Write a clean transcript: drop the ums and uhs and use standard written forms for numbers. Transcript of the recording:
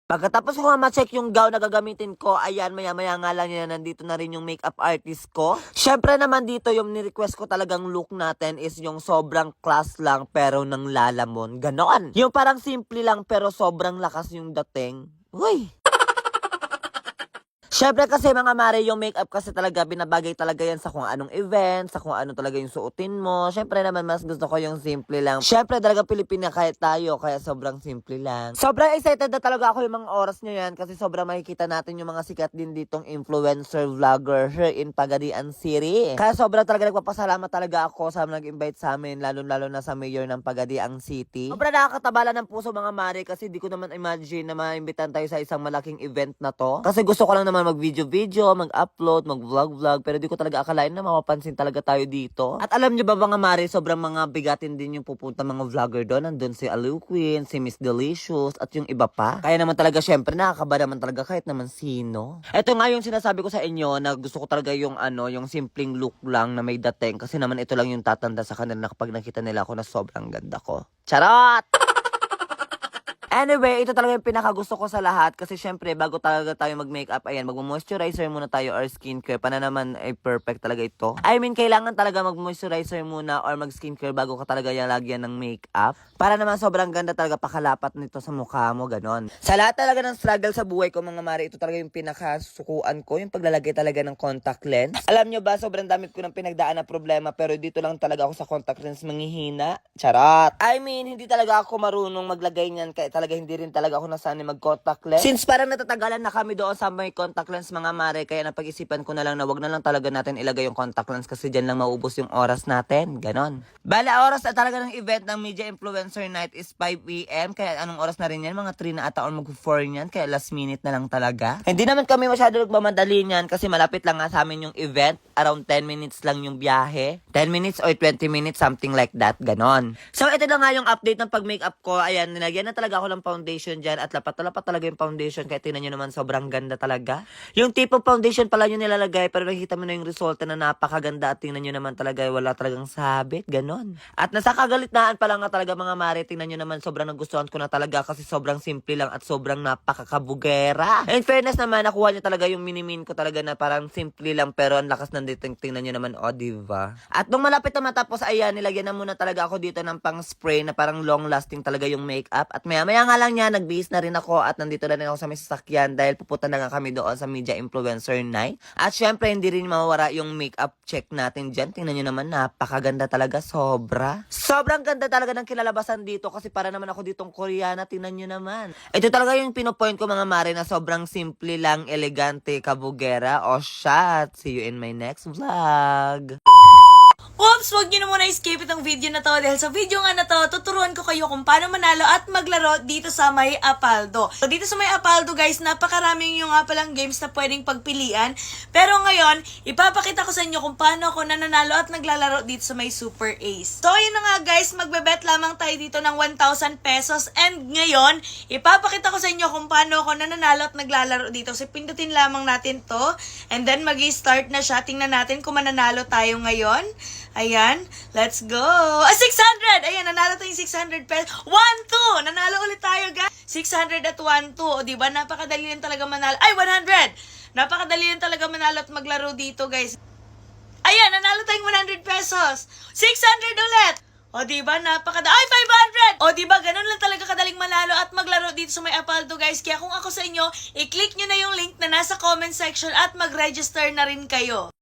Pagkatapos ko nga ma-check yung gown na gagamitin ko, ayan, maya-maya nga lang yan, nandito na rin yung makeup artist ko. Syempre naman dito, yung ni-request ko talagang look natin is yung sobrang class lang pero nang lalamon. Ganon. Yung parang simple lang pero sobrang lakas yung dating. Uy! Syempre kasi mga mare, yung makeup kasi talaga binabagay talaga yan sa kung anong event, sa kung ano talaga yung suotin mo. Syempre naman mas gusto ko yung simple lang. Syempre talaga Pilipina kahit tayo, kaya sobrang simple lang. Sobrang excited na talaga ako yung mga oras nyo yan kasi sobrang makikita natin yung mga sikat din ditong influencer vlogger here in Pagadian City. Kaya sobrang talaga nagpapasalamat talaga ako sa nag-invite sa amin, lalo-lalo na sa mayor ng Pagadian City. Sobrang nakakatabala ng puso mga mare kasi di ko naman imagine na maimbitan tayo sa isang malaking event na to. Kasi gusto ko lang naman mag-video-video, mag-upload, mag-vlog-vlog, pero di ko talaga akalain na mapapansin talaga tayo dito. At alam nyo ba mga mare, sobrang mga bigatin din yung pupunta mga vlogger doon. Nandun si Aliw Queen, si Miss Delicious, at yung iba pa. Kaya naman talaga syempre nakakaba naman talaga kahit naman sino. Ito nga yung sinasabi ko sa inyo na gusto ko talaga yung yung simpleng look lang na may dating. Kasi naman ito lang yung tatanda sa kanila na kapag nakita nila ako na sobrang ganda ko. Charot! Anyway, ito talaga yung pinakagusto ko sa lahat kasi syempre bago talaga tayo mag-makeup, ayan, mag-moisturizer muna tayo or skincare. Para naman ay perfect talaga ito. I mean, kailangan talaga mag-moisturizer muna or mag-skincare bago ka talaga yung lagyan ng makeup. Para naman sobrang ganda talaga pakalapat nito sa mukha mo, ganon. Sa lahat talaga ng struggle sa buhay ko mga mare, ito talaga yung pinakasukuan ko, yung paglalagay talaga ng contact lens. Alam nyo ba, sobrang dami ko ng pinagdaan na problema pero dito lang talaga ako sa contact lens manghihina. Charot! I mean, hindi talaga ako marunong maglagay niyan kaya talaga hindi rin talaga ako nasanay mag-contact lens. Since parang natatagalan na kami doon sa may contact lens mga mare, kaya napag-isipan ko na lang na wag na lang talaga natin ilagay yung contact lens kasi dyan lang maubos yung oras natin. Ganon. Bala, oras na talaga ng event ng Media Influencer Night is 5 p.m. Kaya anong oras na rin yan? Mga 3 na ata or mag-4 yan. Kaya last minute na lang talaga. Hindi naman kami masyado nagmamadali niyan kasi malapit lang nga sa amin yung event. Around 10 minutes lang yung biyahe. 10 minutes or 20 minutes, something like that. Ganon. So, ito na nga yung update ng pag-makeup ko. Ayan, nilagyan na talaga ako ng foundation dyan at lapat na lapat talaga yung foundation. Kaya tingnan nyo naman, sobrang ganda talaga. Yung tipo of foundation pala nyo nilalagay pero nakikita mo na yung resulta na napakaganda at tingnan nyo naman talaga wala talagang sabit. Ganon. At nasa kagalitnaan pa lang nga talaga mga mare. Tingnan nyo naman, sobrang nagustuhan ko na talaga kasi sobrang simple lang at sobrang napakakabugera. In fairness naman, nakuha nyo talaga yung minimin ko talaga na parang simple lang pero ang lakas ng dating. Tingnan nyo naman, o diba? At nung malapit na matapos, ayan, nilagyan na muna talaga ako dito ng pang spray na parang long lasting talaga yung makeup. At maya nga lang niya, nagbihis na rin ako at nandito na rin ako sa may sasakyan dahil pupunta na nga kami doon sa Media Influencer Night. At syempre, hindi rin mawawala yung makeup check natin dyan. Tingnan nyo naman, napakaganda talaga, sobra. Sobrang ganda talaga ng kilalabasan dito kasi para naman ako ditong Koreana, tingnan nyo naman. Ito talaga yung pinopoint ko mga mare na sobrang simple lang, elegante, kabugera. O shot, see you in my next vlog. Oops! Huwag nyo na muna escape itong video na to dahil sa video nga na to, tuturuan ko kayo kung paano manalo at maglaro dito sa may Apaldo. So, dito sa may Apaldo guys, napakaraming yung nga palang games na pwedeng pagpilian. Pero ngayon, ipapakita ko sa inyo kung paano ako nananalo at naglalaro dito sa may Super Ace. So, yun na nga guys, magbebet lamang tayo dito ng 1,000 pesos. And ngayon, ipapakita ko sa inyo kung paano ako nananalo at naglalaro dito. So, pindutin lamang natin to. And then, mag-i-start na siya. Tingnan natin kung mananalo tayo ngayon. Ayan, let's go. 600! Ayan, nanalo tayong 600 pesos. 1-2! Nanalo ulit tayo, guys. 600 at 1-2. O, diba? Napakadali lang talaga manalo. Ay, 100! Napakadali lang talaga manalo at maglaro dito, guys. Ayan, nanalo tayong 100 pesos. 600 ulit! O, diba? Ay, 500! O, diba? Ganun lang talaga kadaling manalo at maglaro dito sa may Apaldo, guys. Kaya kung ako sa inyo, i-click nyo na yung link na nasa comment section at mag-register na rin kayo.